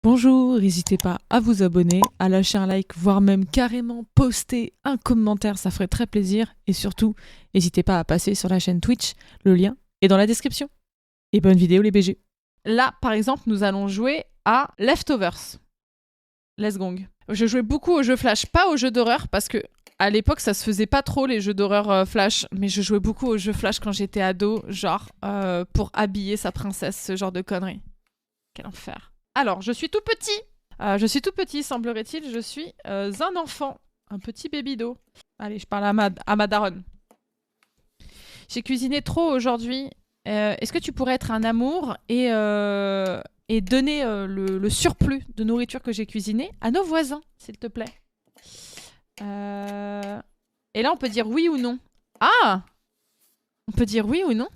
Bonjour, n'hésitez pas à vous abonner, à lâcher un like, voire même carrément poster un commentaire, ça ferait très plaisir. Et surtout, n'hésitez pas à passer sur la chaîne Twitch, le lien est dans la description. Et bonne vidéo les BG. Là, par exemple, nous allons jouer à Leftovers. Let's gong. Je jouais beaucoup aux jeux Flash, pas aux jeux d'horreur, parce que à l'époque, ça se faisait pas trop les jeux d'horreur Flash, mais je jouais beaucoup aux jeux Flash quand j'étais ado, genre pour habiller sa princesse, ce genre de conneries. Quel enfer. Alors, je suis tout petit. Semblerait-il. Je suis un enfant. Un petit baby-do. Allez, je parle à ma daronne. J'ai cuisiné trop aujourd'hui. Est-ce que tu pourrais être un amour et donner le surplus de nourriture que j'ai cuisiné à nos voisins, s'il te plaît. Et là, on peut dire oui ou non. Ah! On peut dire oui ou non.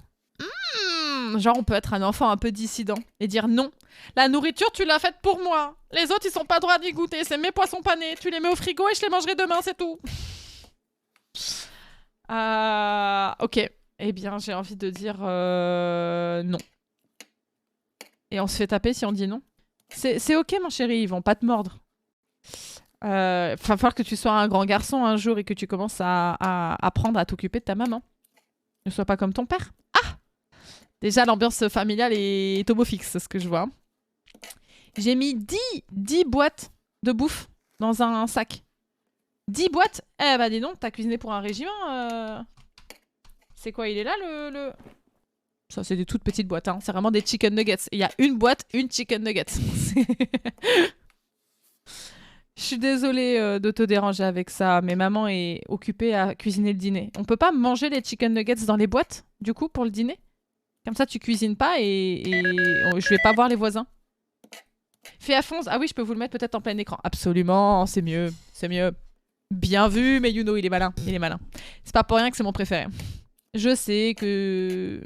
Genre, on peut être un enfant un peu dissident et dire non. La nourriture, tu l'as faite pour moi. Les autres, ils sont pas droits d'y goûter. C'est mes poissons panés. Tu les mets au frigo et je les mangerai demain, c'est tout. Ok. Eh bien, j'ai envie de dire non. Et on se fait taper si on dit non. C'est ok, mon chéri, ils vont pas te mordre. Va falloir que tu sois un grand garçon un jour et que tu commences à apprendre à t'occuper de ta maman. Ne sois pas comme ton père. Déjà, l'ambiance familiale est homofixe, c'est ce que je vois. J'ai mis 10 boîtes de bouffe dans un sac. 10 boîtes? Eh bah dis donc, t'as cuisiné pour un régiment C'est quoi, il est là le... Ça, c'est des toutes petites boîtes, hein. C'est vraiment des chicken nuggets. Il y a une boîte, une chicken nugget. Je suis désolée de te déranger avec ça, mais maman est occupée à cuisiner le dîner. On peut pas manger les chicken nuggets dans les boîtes, du coup, pour le dîner? Comme ça, tu cuisines pas et je vais pas voir les voisins. Fais à fond. Ah oui, je peux vous le mettre peut-être en plein écran. Absolument, c'est mieux. C'est mieux. Bien vu, mais you know, il est malin. Il est malin. C'est pas pour rien que c'est mon préféré. Je sais que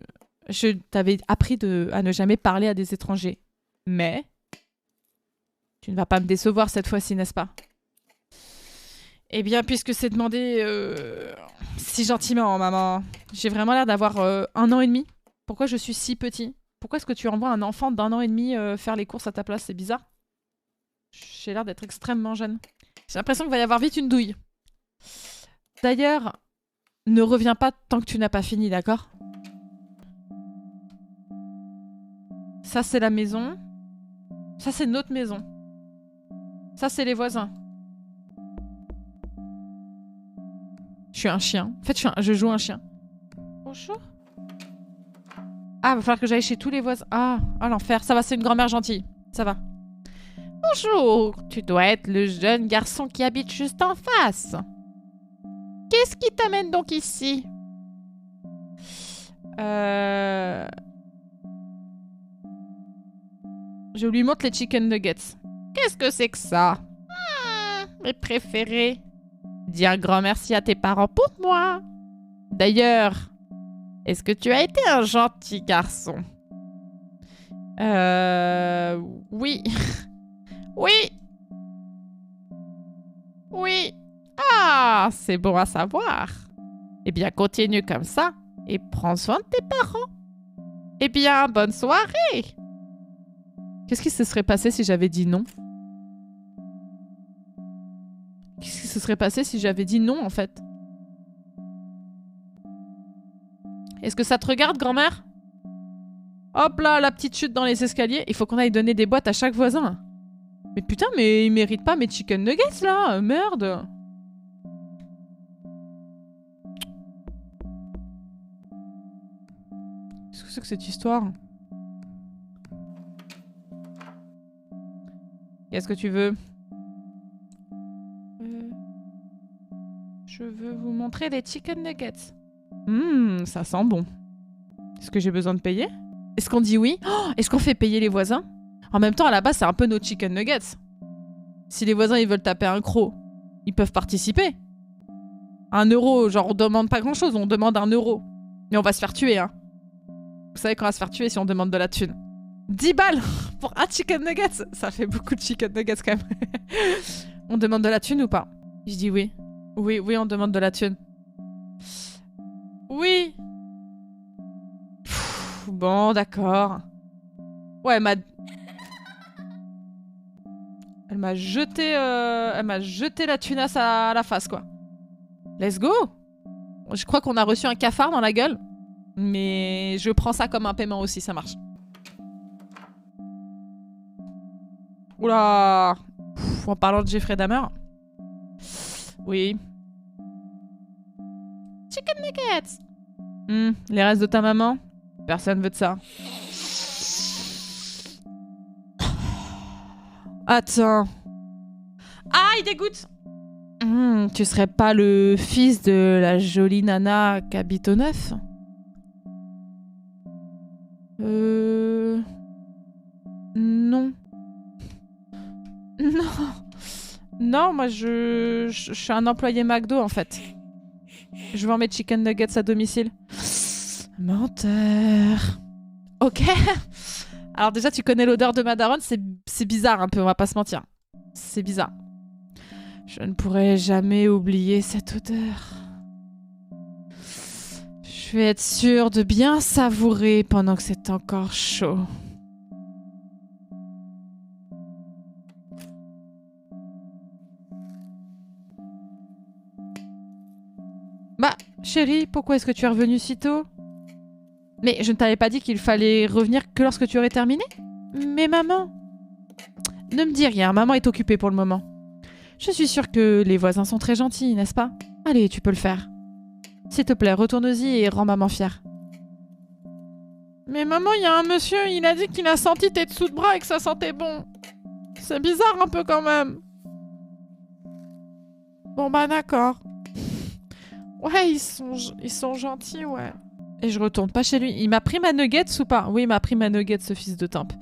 je t'avais appris à ne jamais parler à des étrangers. Mais tu ne vas pas me décevoir cette fois-ci, n'est-ce pas? Eh bien, puisque c'est demandé si gentiment, maman. J'ai vraiment l'air d'avoir 1 an et demi. Pourquoi je suis si petit? Pourquoi est-ce que tu envoies un enfant d'1 an et demi faire les courses à ta place? C'est bizarre. J'ai l'air d'être extrêmement jeune. J'ai l'impression qu'il va y avoir vite une douille. D'ailleurs, ne reviens pas tant que tu n'as pas fini, d'accord? Ça, c'est la maison. Ça, c'est notre maison. Ça, c'est les voisins. Je suis un chien. En fait, je joue un chien. Bonjour. Ah, va falloir que j'aille chez tous les voisins. Ah, l'enfer. Ça va, c'est une grand-mère gentille. Ça va. Bonjour. Tu dois être le jeune garçon qui habite juste en face. Qu'est-ce qui t'amène donc ici? Je lui montre les chicken nuggets. Qu'est-ce que c'est que ça? Mes préférés. Dis un grand merci à tes parents pour moi. D'ailleurs, est-ce que tu as été un gentil garçon? Oui. Oui. Oui. Ah, c'est bon à savoir. Eh bien, continue comme ça et prends soin de tes parents. Eh bien, bonne soirée. Qu'est-ce qui se serait passé si j'avais dit non? Qu'est-ce qui se serait passé si j'avais dit non, en fait? Est-ce que ça te regarde, grand-mère? Hop là, la petite chute dans les escaliers. Il faut qu'on aille donner des boîtes à chaque voisin. Mais putain, mais ils méritent pas mes chicken nuggets, là. Merde. Qu'est-ce que c'est que cette histoire? Qu'est-ce que tu veux? Je veux vous montrer les chicken nuggets. Ça sent bon. Est-ce que j'ai besoin de payer? Est-ce qu'on dit oui? Est-ce qu'on fait payer les voisins? En même temps, à la base, c'est un peu nos chicken nuggets. Si les voisins, ils veulent taper un croc, ils peuvent participer. 1 euro, genre, on demande pas grand-chose, on demande 1 euro. Mais on va se faire tuer, hein. Vous savez qu'on va se faire tuer si on demande de la thune. 10 balles pour un chicken nuggets. Ça fait beaucoup de chicken nuggets, quand même. On demande de la thune ou pas? Je dis oui. Oui, on demande de la thune. Oui. Bon, d'accord. Ouais, Elle m'a jeté la tunasse à la face, quoi. Let's go! Je crois qu'on a reçu un cafard dans la gueule. Mais je prends ça comme un paiement aussi, ça marche. Oula! En parlant de Jeffrey Dahmer. Oui. Chicken nuggets! Les restes de ta maman? Personne veut de ça. Attends. Ah, il dégoûte! Tu serais pas le fils de la jolie nana qui habite au neuf? Non. Non. Non, moi je suis un employé McDo en fait. Je vends mes chicken nuggets à domicile. Menteur. Ok. Alors déjà tu connais l'odeur de ma daronne, c'est bizarre un peu, on va pas se mentir. C'est bizarre. Je ne pourrai jamais oublier cette odeur. Je vais être sûre de bien savourer pendant que c'est encore chaud. Bah, chérie, pourquoi est-ce que tu es revenue si tôt? Mais je ne t'avais pas dit qu'il fallait revenir que lorsque tu aurais terminé? Mais maman... Ne me dis rien, maman est occupée pour le moment. Je suis sûre que les voisins sont très gentils, n'est-ce pas? Allez, tu peux le faire. S'il te plaît, retourne-y et rends maman fière. Mais maman, il y a un monsieur, il a dit qu'il a senti tes dessous de bras et que ça sentait bon. C'est bizarre un peu quand même. Bon bah d'accord. Ouais, ils sont gentils, ouais. Et je retourne pas chez lui. Il m'a pris ma nuggets ou pas? Oui, il m'a pris ma nuggets, ce fils de timpe.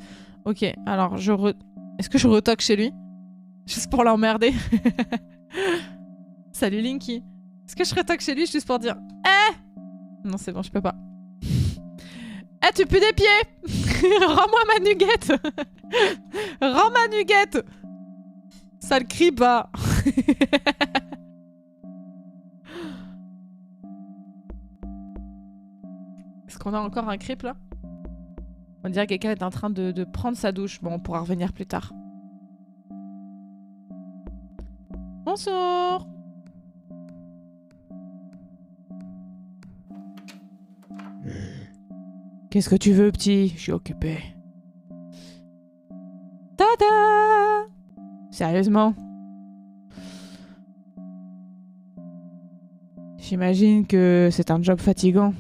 Ok, alors est-ce que je retoque chez lui? Juste pour l'emmerder. Salut Linky. Est-ce que je retoque chez lui juste pour dire eh? Non, c'est bon, je peux pas. Eh, tu pues des pieds. Rends-moi ma nugget. Rends ma nugget. Ça le crie bas. Est-ce qu'on a encore un creep là? On dirait que quelqu'un est en train de prendre sa douche. Bon, on pourra revenir plus tard. Bonsoir. Qu'est-ce que tu veux, petit? Je suis occupé. Tada! Sérieusement? J'imagine que c'est un job fatigant.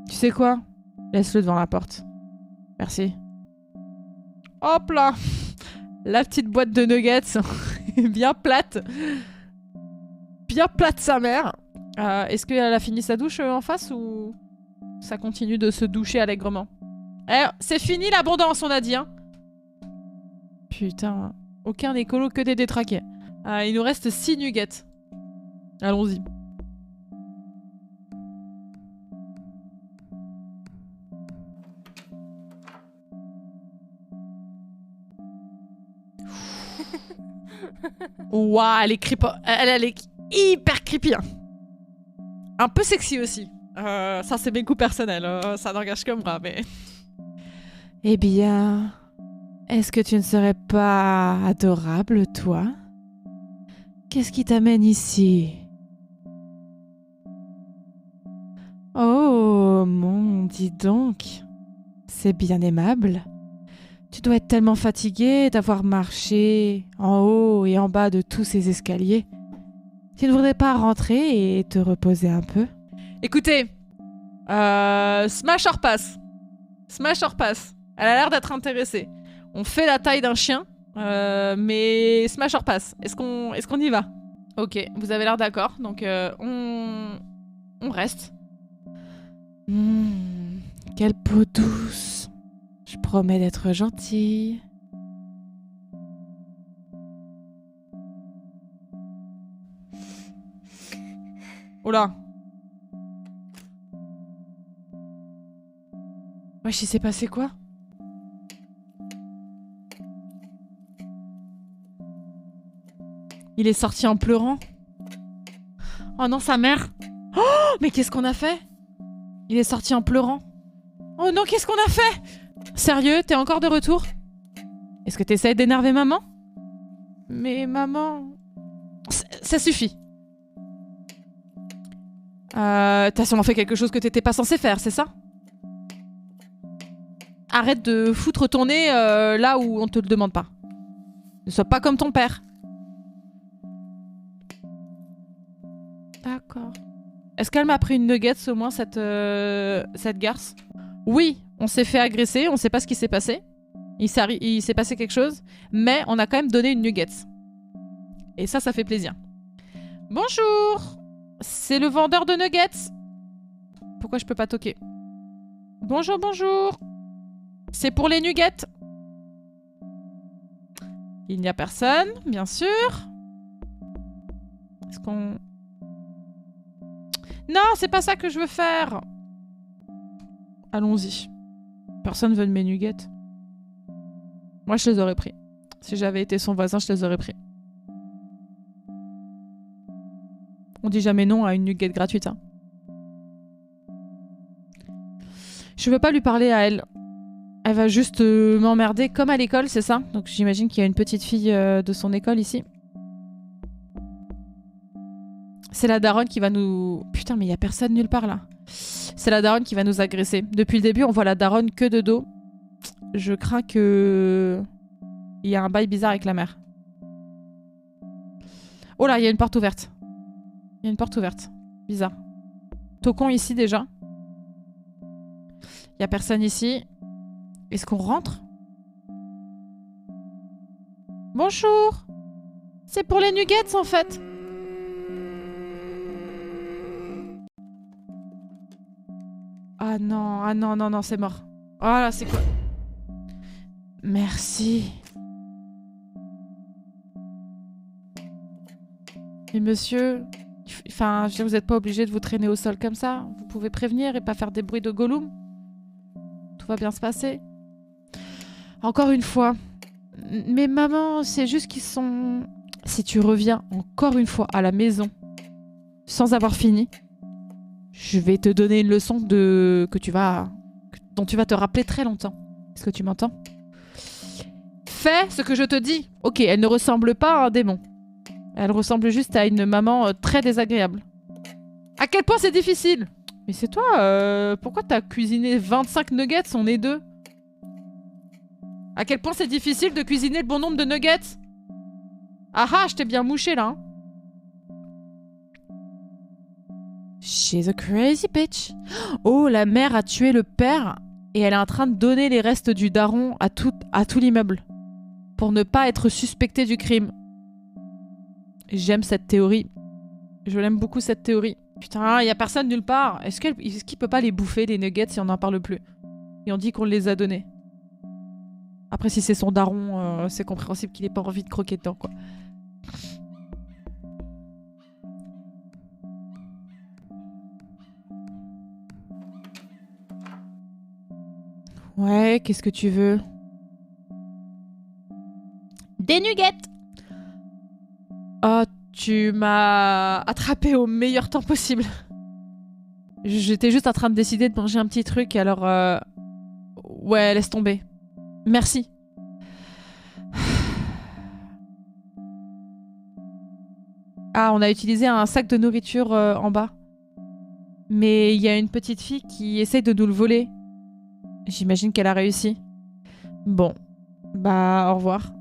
Tu sais quoi? Laisse-le devant la porte. Merci. Hop là! La petite boîte de nuggets. Bien plate. Bien plate sa mère. Est-ce qu'elle a fini sa douche en face ou ça continue de se doucher allègrement? Eh, c'est fini l'abondance, on a dit, hein. Putain. Aucun écolo, que des détraqués. Il nous reste 6 nuggets. Allons-y. Ouah, elle est creepy. Elle est hyper creepy. Hein. Un peu sexy aussi. Ça, c'est mes goûts personnels. Ça n'engage que moi, mais... Eh bien... Est-ce que tu ne serais pas adorable, toi? Qu'est-ce qui t'amène ici? Oh, dis donc. C'est bien aimable. Tu dois être tellement fatigué d'avoir marché en haut et en bas de tous ces escaliers. Tu ne voudrais pas rentrer et te reposer un peu? Écoutez, smash or pass. Smash or pass. Elle a l'air d'être intéressée. On fait la taille d'un chien, mais smash or pass. Est-ce qu'on y va? Ok, vous avez l'air d'accord, donc on reste. Quelle peau douce. Je promets d'être gentille. Oh là. Wesh, il s'est passé quoi? Il est sorti en pleurant. Oh non, sa mère. Oh, mais qu'est-ce qu'on a fait? Il est sorti en pleurant. Oh non, qu'est-ce qu'on a fait? Sérieux, t'es encore de retour? Est-ce que t'essayes d'énerver maman? Mais maman... Ça suffit. T'as sûrement fait quelque chose que t'étais pas censé faire, c'est ça? Arrête de foutre ton nez là où on te le demande pas. Ne sois pas comme ton père. D'accord. Est-ce qu'elle m'a pris une nuggets au moins, cette garce? Oui, on s'est fait agresser, on sait pas ce qui s'est passé. Il s'est passé quelque chose, mais on a quand même donné une nuggets. Et ça fait plaisir. Bonjour! C'est le vendeur de nuggets. Pourquoi je peux pas toquer? Bonjour, bonjour. C'est pour les nuggets. Il n'y a personne, bien sûr. Est-ce qu'on... Non, c'est pas ça que je veux faire. Allons-y. Personne veut de mes nuggets. Moi, je les aurais pris. Si j'avais été son voisin, je les aurais pris. On dit jamais non à une nugget gratuite. Hein. Je veux pas lui parler à elle. Elle va juste m'emmerder comme à l'école, c'est ça? Donc j'imagine qu'il y a une petite fille de son école ici. C'est la daronne qui va nous... Putain, mais il y a personne nulle part là. C'est la daronne qui va nous agresser. Depuis le début, on voit la daronne que de dos. Je crains que... Il y a un bail bizarre avec la mère. Oh là, il y a une porte ouverte. Il y a une porte ouverte. Bizarre. Tocon ici déjà. Il y a personne ici. Est-ce qu'on rentre? Bonjour. C'est pour les nuggets en fait. Ah non, non, non, c'est mort. Oh là, c'est quoi? Merci. Mais monsieur... Enfin, je veux dire, vous n'êtes pas obligé de vous traîner au sol comme ça. Vous pouvez prévenir et pas faire des bruits de Gollum. Tout va bien se passer. Encore une fois. Mais maman, c'est juste qu'ils sont... Si tu reviens encore une fois à la maison sans avoir fini, je vais te donner une leçon dont tu vas te rappeler très longtemps. Est-ce que tu m'entends? Fais ce que je te dis. Ok, elle ne ressemble pas à un démon. Elle ressemble juste à une maman très désagréable. À quel point c'est difficile! Mais c'est toi, pourquoi t'as cuisiné 25 nuggets? On est deux. À quel point c'est difficile de cuisiner le bon nombre de nuggets? Ah ah, je t'ai bien mouché là. Hein. She's a crazy bitch. Oh, la mère a tué le père et elle est en train de donner les restes du daron à tout l'immeuble. Pour ne pas être suspectée du crime. J'aime cette théorie. Je l'aime beaucoup cette théorie. Putain, il y a personne nulle part. Est-ce qu'il peut pas les bouffer, les nuggets, si on n'en parle plus? Et on dit qu'on les a donnés. Après, si c'est son daron, c'est compréhensible qu'il ait pas envie de croquer dedans, quoi. Ouais, qu'est-ce que tu veux? Des nuggets! Oh, tu m'as attrapé au meilleur temps possible. J'étais juste en train de décider de manger un petit truc, alors... Ouais, laisse tomber. Merci. Ah, on a utilisé un sac de nourriture en bas. Mais il y a une petite fille qui essaye de nous le voler. J'imagine qu'elle a réussi. Bon. Bah, au revoir.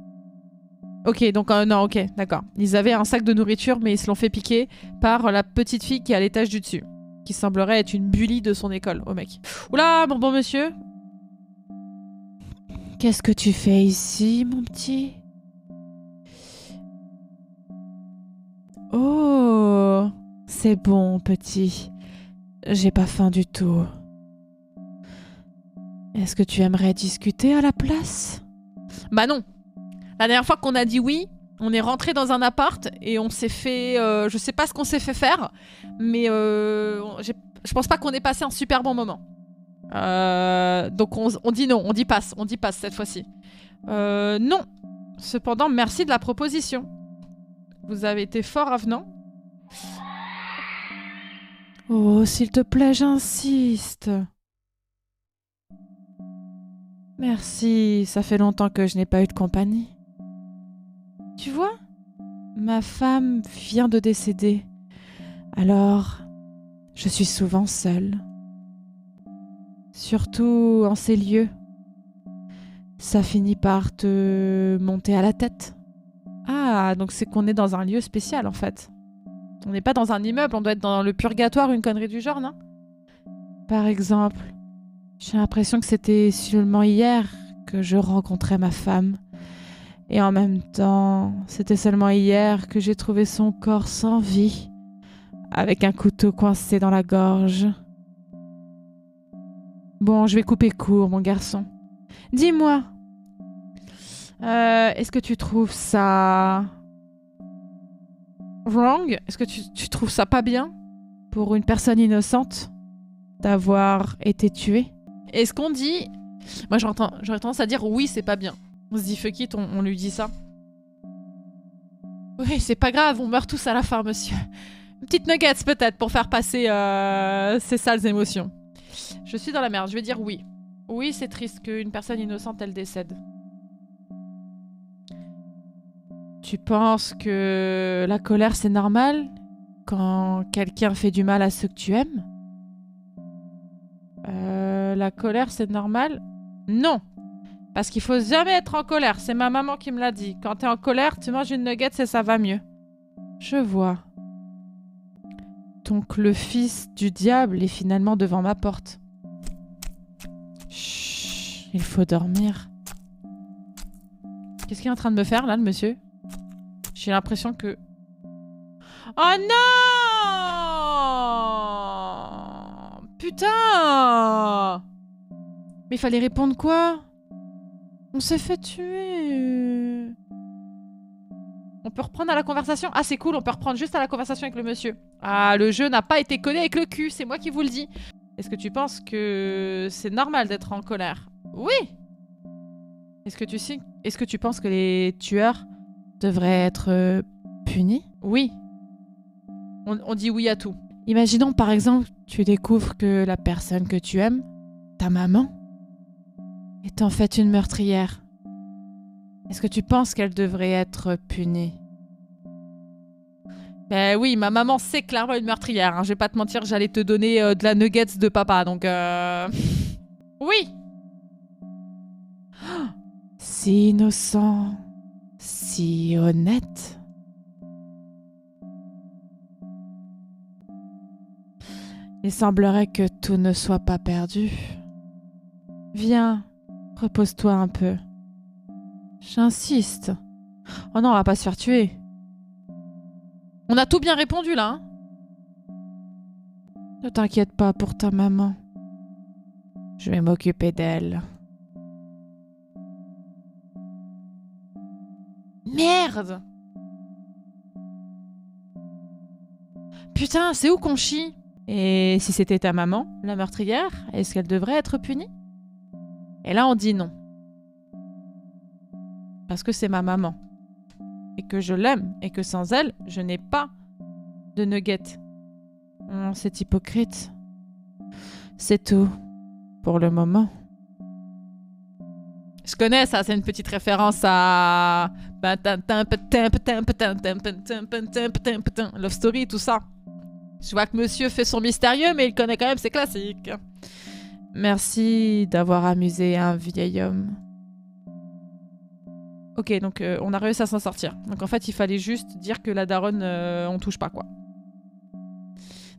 Ok, donc non, ok, d'accord. Ils avaient un sac de nourriture, mais ils se l'ont fait piquer par la petite fille qui est à l'étage du dessus. Qui semblerait être une bully de son école, au mec. Oula, mon bon monsieur. Qu'est-ce que tu fais ici, mon petit? Oh, c'est bon, petit. J'ai pas faim du tout. Est-ce que tu aimerais discuter à la place? Bah non. La dernière fois qu'on a dit oui, on est rentré dans un appart et on s'est fait... je sais pas ce qu'on s'est fait faire, mais je pense pas qu'on ait passé un super bon moment. Donc on dit non, on dit passe cette fois-ci. Non. Cependant, merci de la proposition. Vous avez été fort avenant. Oh, s'il te plaît, j'insiste. Merci, ça fait longtemps que je n'ai pas eu de compagnie. Tu vois, ma femme vient de décéder. Alors, je suis souvent seule. Surtout en ces lieux. Ça finit par te monter à la tête. Ah, donc c'est qu'on est dans un lieu spécial en fait. On n'est pas dans un immeuble, on doit être dans le purgatoire, une connerie du genre, non? Par exemple, j'ai l'impression que c'était seulement hier que je rencontrais ma femme. Et en même temps, c'était seulement hier que j'ai trouvé son corps sans vie, avec un couteau coincé dans la gorge. Bon, je vais couper court, mon garçon. Dis-moi, est-ce que tu trouves ça wrong? Est-ce que tu trouves ça pas bien pour une personne innocente d'avoir été tuée? Est-ce qu'on dit... Moi, j'aurais tendance à dire oui, c'est pas bien. On se dit fuck it, on lui dit ça. Oui, c'est pas grave, on meurt tous à la fin, monsieur. Une petite nuggets peut-être pour faire passer ces sales émotions. Je suis dans la merde, je vais dire oui. Oui, c'est triste qu'une personne innocente, elle décède. Tu penses que la colère, c'est normal quand quelqu'un fait du mal à ceux que tu aimes? La colère, c'est normal? Non! Parce qu'il faut jamais être en colère. C'est ma maman qui me l'a dit. Quand t'es en colère, tu manges une nugget et ça va mieux. Je vois. Donc le fils du diable est finalement devant ma porte. Chut, il faut dormir. Qu'est-ce qu'il est en train de me faire là, le monsieur? J'ai l'impression que... Oh non! Putain! Mais il fallait répondre quoi? On s'est fait tuer. On peut reprendre à la conversation? Ah, c'est cool, on peut reprendre juste à la conversation avec le monsieur. Ah, le jeu n'a pas été codé avec le cul, c'est moi qui vous le dis. Est-ce que tu penses que c'est normal d'être en colère? Oui! Est-ce que tu penses que les tueurs devraient être punis? Oui. On dit oui à tout. Imaginons par exemple, tu découvres que la personne que tu aimes, ta maman, est en fait une meurtrière. Est-ce que tu penses qu'elle devrait être punie? Ben oui, ma maman c'est clairement une meurtrière. Hein. Je vais pas te mentir, j'allais te donner de la nuggets de papa, donc oui. Oh, si innocent, si honnête. Il semblerait que tout ne soit pas perdu. Viens. Repose-toi un peu. J'insiste. Oh non, on va pas se faire tuer. On a tout bien répondu là. Hein, ne t'inquiète pas pour ta maman. Je vais m'occuper d'elle. Merde! Putain, c'est où qu'on chie? Et si c'était ta maman, la meurtrière, est-ce qu'elle devrait être punie? Et là, on dit non. Parce que c'est ma maman. Et que je l'aime. Et que sans elle, je n'ai pas de nuggets. C'est hypocrite. C'est tout. Pour le moment. Je connais ça, c'est une petite référence à... Love Story, tout ça. Je vois que monsieur fait son mystérieux, mais il connaît quand même ses classiques. Merci d'avoir amusé un vieil homme. Ok, donc on a réussi à s'en sortir. Donc en fait, il fallait juste dire que la daronne, on touche pas, quoi.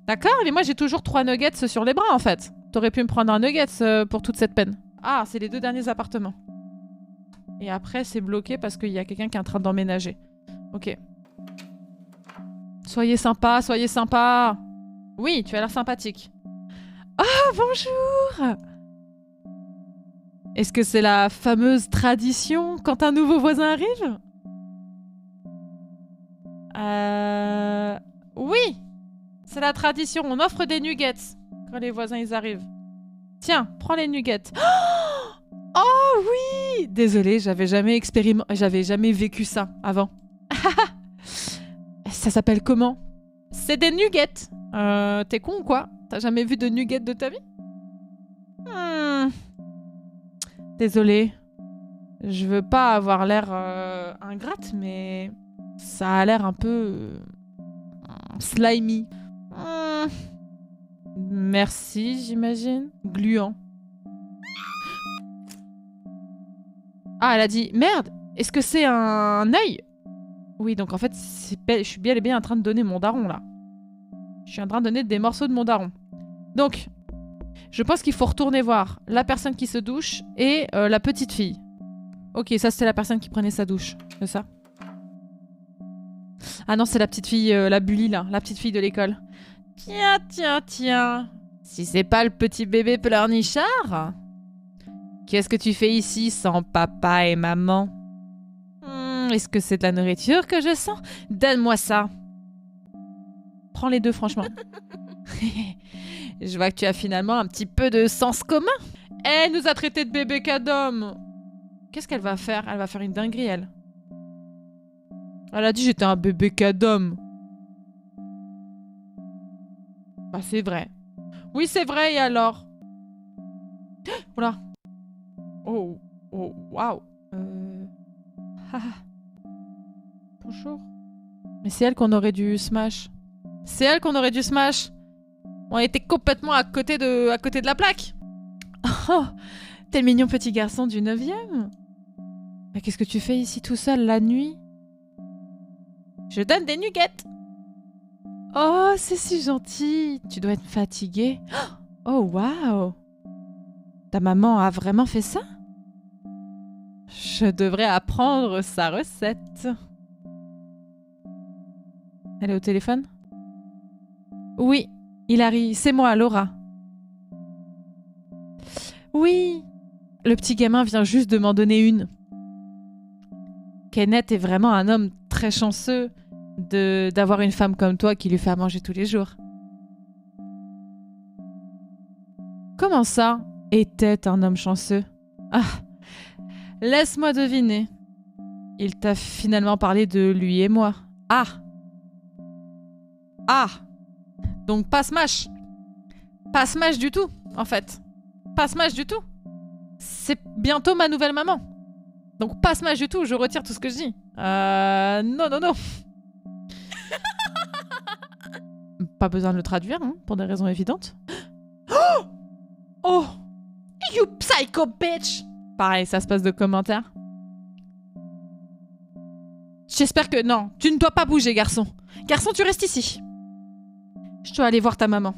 D'accord, mais moi j'ai toujours 3 nuggets sur les bras, en fait. T'aurais pu me prendre un nuggets pour toute cette peine. Ah, c'est les 2 derniers appartements. Et après, c'est bloqué parce qu'il y a quelqu'un qui est en train d'emménager. Ok. Soyez sympa, soyez sympa. Oui, tu as l'air sympathique. Ah, bonjour! Est-ce que c'est la fameuse tradition quand un nouveau voisin arrive? Oui! C'est la tradition, on offre des nuggets quand les voisins ils arrivent. Tiens, prends les nuggets. Oh oui! Désolée, j'avais jamais vécu ça avant. Ça s'appelle comment? C'est des nuggets. T'es con ou quoi? T'as jamais vu de nuggets de ta vie? Désolée. Je veux pas avoir l'air ingrate, mais ça a l'air un peu slimy. Merci, j'imagine. Gluant. Ah, elle a dit merde, est-ce que c'est un œil? Oui, donc en fait, je suis bien et bien en train de donner mon daron là. Je suis en train de donner des morceaux de mon daron. Donc, je pense qu'il faut retourner voir la personne qui se douche et la petite fille. Ok, ça c'était la personne qui prenait sa douche, c'est ça? Ah non, c'est la petite fille, la bully là, la petite fille de l'école. Tiens, tiens, tiens. Si c'est pas le petit bébé pleurnichard? Qu'est-ce que tu fais ici sans papa et maman? Est-ce que c'est de la nourriture que je sens? Donne-moi ça. Prends les deux, franchement. Je vois que tu as finalement un petit peu de sens commun. Elle nous a traité de bébé cadom. Qu'est-ce qu'elle va faire? Elle va faire une dinguerie, elle. Elle a dit j'étais un bébé cadom. Bah c'est vrai. Oui, c'est vrai, et alors? Oula. Oh, oh, waouh. Bonjour. Mais c'est elle qu'on aurait dû smash. C'est elle qu'on aurait dû smash. On était complètement à côté de la plaque. Oh, t'es le mignon petit garçon du 9e. Mais qu'est-ce que tu fais ici tout seul la nuit? Je donne des nuggets. Oh, c'est si gentil. Tu dois être fatiguée. Oh, waouh. Ta maman a vraiment fait ça? Je devrais apprendre sa recette. Elle est au téléphone? Oui, Hilary, c'est moi, Laura. Oui, le petit gamin vient juste de m'en donner une. Kenneth est vraiment un homme très chanceux d'avoir une femme comme toi qui lui fait à manger tous les jours. Comment ça, était un homme chanceux? Ah, laisse-moi deviner. Il t'a finalement parlé de lui et moi. Ah! Ah! Donc pas smash. Pas smash du tout, en fait. Pas smash du tout. C'est bientôt ma nouvelle maman. Donc pas smash du tout, je retire tout ce que je dis. Non, non, non. Pas besoin de le traduire, hein, pour des raisons évidentes. Oh! Oh! You psycho bitch! Pareil, ça se passe de commentaires. J'espère que... Non, tu ne dois pas bouger, garçon. Garçon, tu restes ici. Je dois aller voir ta maman.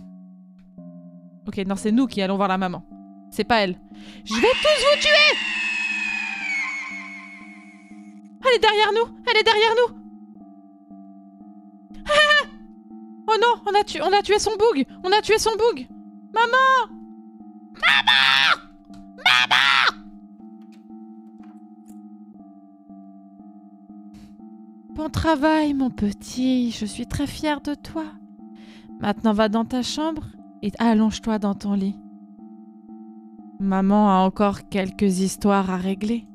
Ok, non, c'est nous qui allons voir la maman. C'est pas elle. Je vais tous vous tuer! Elle est derrière nous! Elle est derrière nous! Ah! Oh non, on a tué son boug! On a tué son boug! Maman! Maman! Maman! Bon travail, mon petit. Je suis très fière de toi. Maintenant, va dans ta chambre et allonge-toi dans ton lit. Maman a encore quelques histoires à régler.